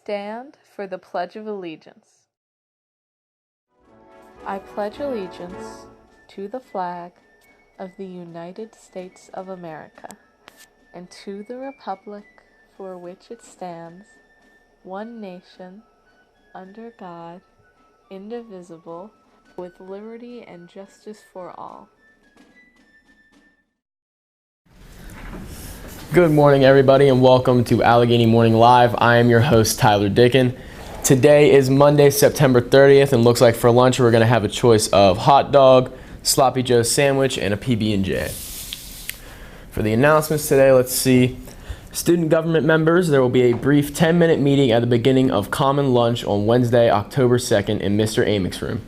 stand for the Pledge of Allegiance. I pledge allegiance to the flag of the United States of America and to the republic for which it stands, one nation, under God, indivisible, with liberty and justice for all. Good morning, everybody, and welcome to Allegheny Morning Live. I am your host, Tyler Dickin. Today is Monday, September 30th, and looks like for lunch we're going to have a choice of hot dog, Sloppy Joe sandwich, and a PB&J. For the announcements today, let's see. Student government members, there will be a brief 10-minute meeting at the beginning of Common Lunch on Wednesday, October 2nd in Mr. Amick's room.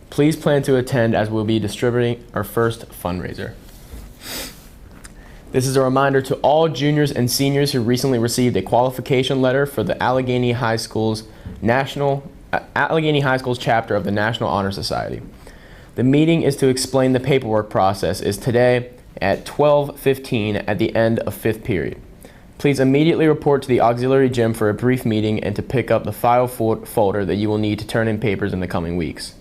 Please plan to attend as we'll be distributing our first fundraiser. This is a reminder to all juniors and seniors who recently received a qualification letter for the Allegheny High School's chapter of the National Honor Society. The meeting is to explain the paperwork process is today at 12:15 at the end of 5th period. Please immediately report to the auxiliary gym for a brief meeting and to pick up the file folder that you will need to turn in papers in the coming weeks.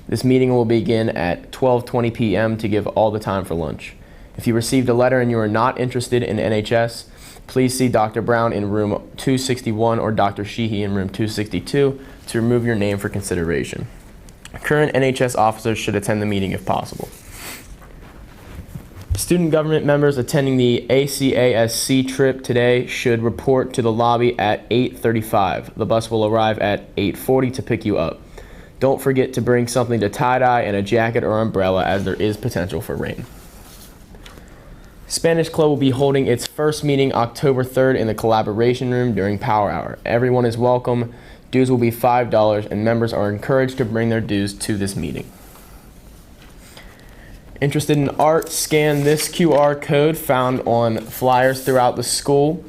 This meeting will begin at 12:20 p.m. to give all the time for lunch. If you received a letter and you are not interested in NHS, please see Dr. Brown in room 261 or Dr. Sheehy in room 262 to remove your name for consideration. Current NHS officers should attend the meeting if possible. Student government members attending the ACASC trip today should report to the lobby at 8:35. The bus will arrive at 8:40 to pick you up. Don't forget to bring something to tie-dye and a jacket or umbrella as there is potential for rain. Spanish Club will be holding its first meeting October 3rd in the Collaboration Room during Power Hour. Everyone is welcome. Dues will be $5 and members are encouraged to bring their dues to this meeting. Interested in art, scan this QR code found on flyers throughout the school.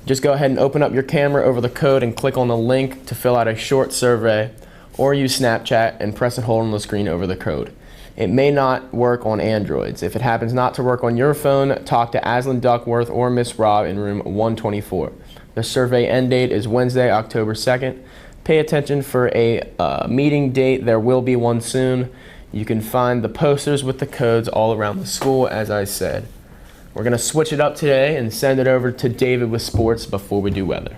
Just go ahead and open up your camera over the code and click on the link to fill out a short survey, or use Snapchat and press and hold on the screen over the code. It may not work on Androids. If it happens not to work on your phone, talk to Aslan Duckworth or Miss Rob in room 124. The survey end date is Wednesday, October 2nd. Pay attention for a meeting date. There will be one soon. You can find the posters with the codes all around the school, as I said. We're going to switch it up today and send it over to David with sports before we do weather.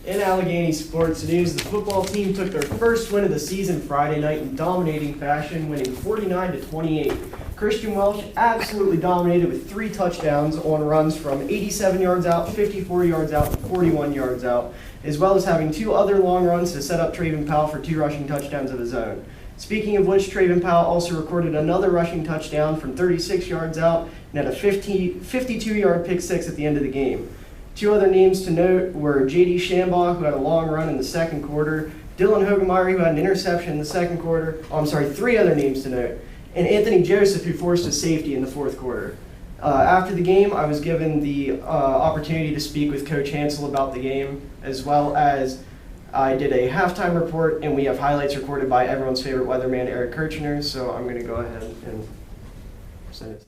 In Allegheny sports news, the football team took their first win of the season Friday night in dominating fashion, winning 49-28. Christian Welsh absolutely dominated with 3 touchdowns on runs from 87 yards out, 54 yards out, and 41 yards out, as well as having 2 other long runs to set up Traven Powell for 2 rushing touchdowns of his own. Speaking of which, Traven Powell also recorded another rushing touchdown from 36 yards out and had a 52-yard pick six at the end of the game. 2 other names to note were J.D. Shambaugh, who had a long run in the second quarter, Dylan Hogemeyer, who had an interception in the second quarter. 3 other names to note, and Anthony Joseph, who forced a safety in the fourth quarter. After the game, I was given the opportunity to speak with Coach Hansel about the game, as well as I did a halftime report, and we have highlights recorded by everyone's favorite weatherman, Eric Kirchner, so I'm going to go ahead and present it.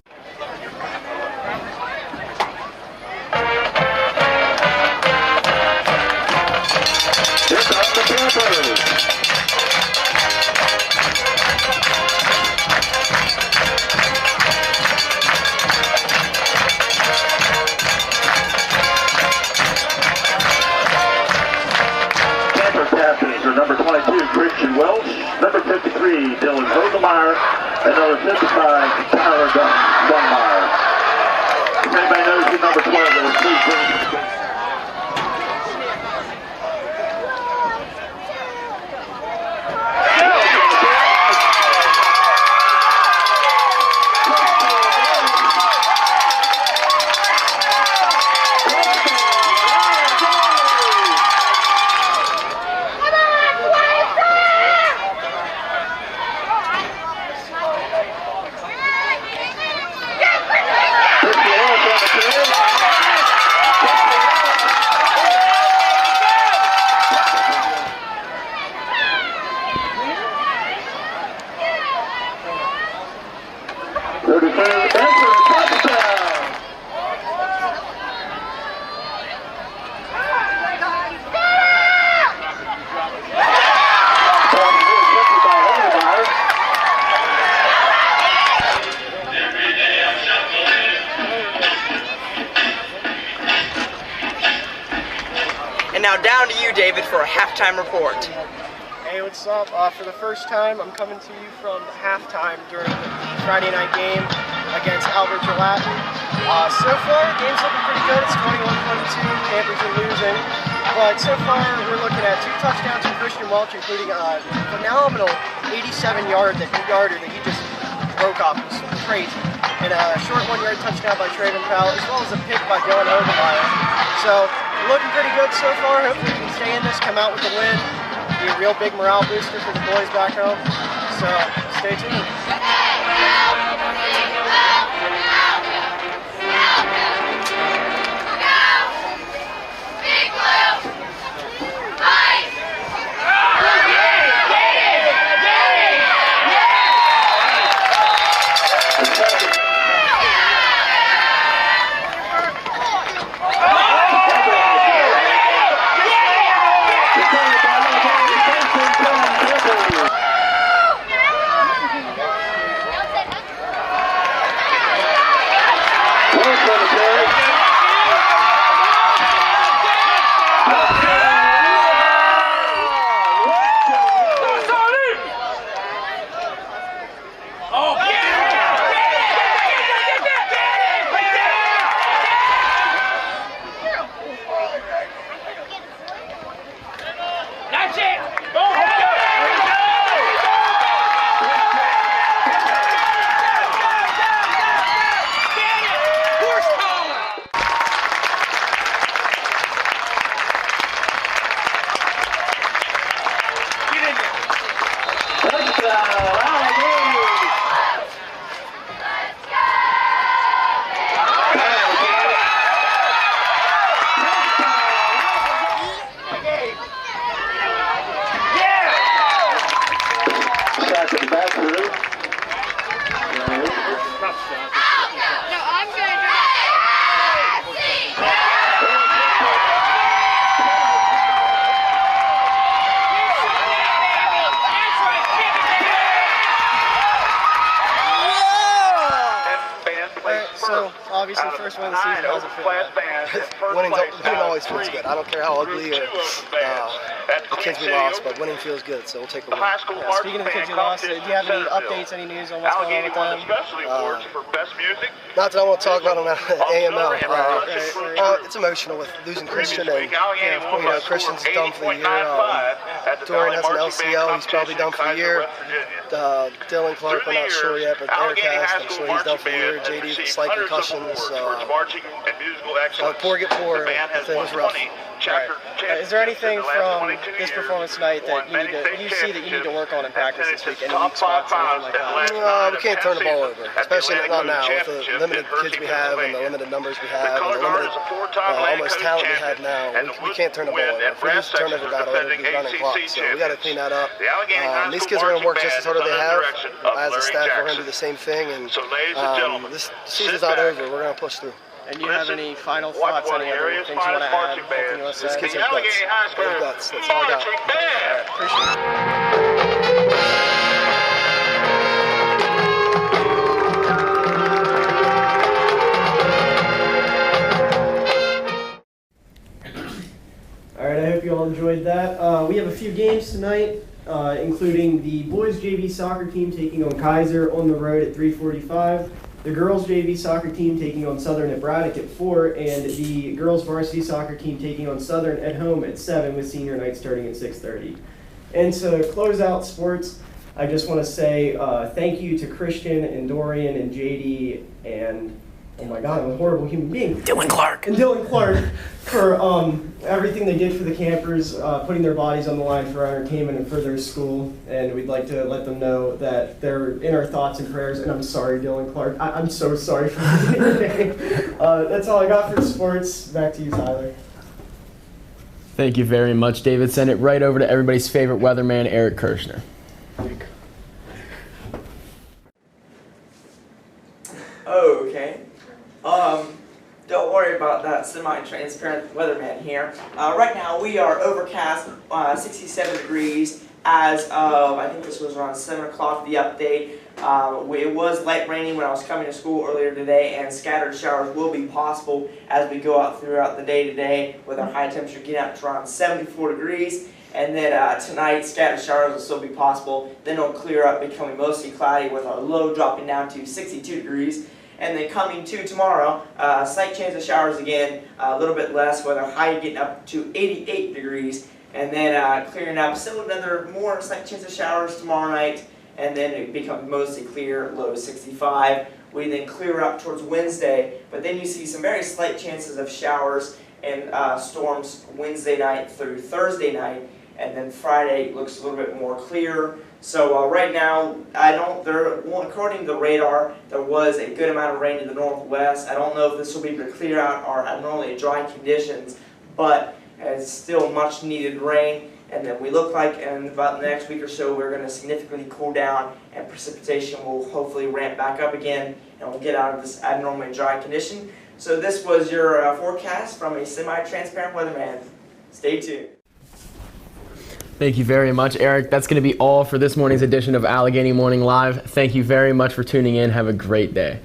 Here comes the Panthers. Panther captains are number 22, Christian Welsh, number 53, Dylan Hogemeyer, and number 55, Tyler Dunmeyer. If anybody knows who number 12 is, please bring it to the And now down to you, David, for a halftime report. Hey, what's up? For the first time, I'm coming to you from halftime during the Friday night game against Albert Gelatin. So far, the game's looking pretty good. It's 21-22. Campers are losing. But so far, we're looking at 2 touchdowns from Christian Welch, including a phenomenal 87-yarder that he just broke off. It was crazy. And a short 1-yard touchdown by Traven Powell, as well as a pick by Dylan Hogemeyer. So, looking pretty good so far. Hopefully we can stay in this, come out with the win. Be a real big morale booster for the boys back home. So, stay tuned. Obviously, first win of the season, how's it feel? Winning always feels good. I don't care how ugly or the kids we lost, but winning feels good, so we'll take a win. Yeah, speaking of the kids you lost, do you have any updates, any news on what's going on with them? Not that I want to talk about on AML. It's emotional with losing Christian, and Christian's done for the year. Dorian has an LCL, he's probably done for the year. Dylan Clark, we're not sure yet, but Eric has, I'm sure he's done for the year. JD with slight concussions. Poor get poor, the thing was rough. Is there anything from this performance tonight that you see that you need to work on in practice this week? Any weak spots, anything like that? We can't turn the ball over, especially not now with the limited kids we have and the limited numbers we have and the limited almost talent we have now. We can't turn the ball over. If we lose the turnover battle, it'll be running clock. So we got to clean that up. These kids are going to work just as hard as they have. As a staff, we're going to do the same thing. And this season's not over. We're going to push through. And do you have any final thoughts, any other things you want to add? Anything you want to say? These kids have guts. They have guts. That's all I got. All right, I hope you all enjoyed that. We have a few games tonight, including the boys JV soccer team taking on Kaiser on the road at 3:45. The girls JV soccer team taking on Southern at Braddock at 4, and the girls varsity soccer team taking on Southern at home at 7, with senior night starting at 6:30. And to close out sports, I just want to say thank you to Christian and Dorian and JD and, oh my God, I'm a horrible human being. Dylan Clark. And Dylan Clark for everything they did for the campers, putting their bodies on the line for our entertainment and for their school. And we'd like to let them know that they're in our thoughts and prayers. And I'm sorry, Dylan Clark. I'm so sorry for your name. That's all I got for sports. Back to you, Tyler. Thank you very much, David. Send it right over to everybody's favorite weatherman, Eric Kirshner. Okay. Don't worry about that semi-transparent weatherman here. Right now we are overcast, 67 degrees as of, I think this was around 7 o'clock, the update. It was light raining when I was coming to school earlier today, and scattered showers will be possible as we go out throughout the day today, with our high temperature getting up to around 74 degrees. And then tonight, scattered showers will still be possible. Then it'll clear up, becoming mostly cloudy, with our low dropping down to 62 degrees. And then coming to tomorrow, slight chance of showers again, a little bit less, with our high getting up to 88 degrees. And then clearing up, still another more slight chance of showers tomorrow night. And then it becomes mostly clear, low 65. We then clear up towards Wednesday, but then you see some very slight chances of showers and storms Wednesday night through Thursday night. And then Friday looks a little bit more clear. So right now, according to the radar, there was a good amount of rain in the northwest. I don't know if this will be able to clear out our abnormally dry conditions, but it's still much needed rain. And then we look like in about the next week or so, we're going to significantly cool down, and precipitation will hopefully ramp back up again, and we'll get out of this abnormally dry condition. So this was your forecast from a semi-transparent weatherman. Stay tuned. Thank you very much, Eric. That's going to be all for this morning's edition of Allegheny Morning Live. Thank you very much for tuning in. Have a great day.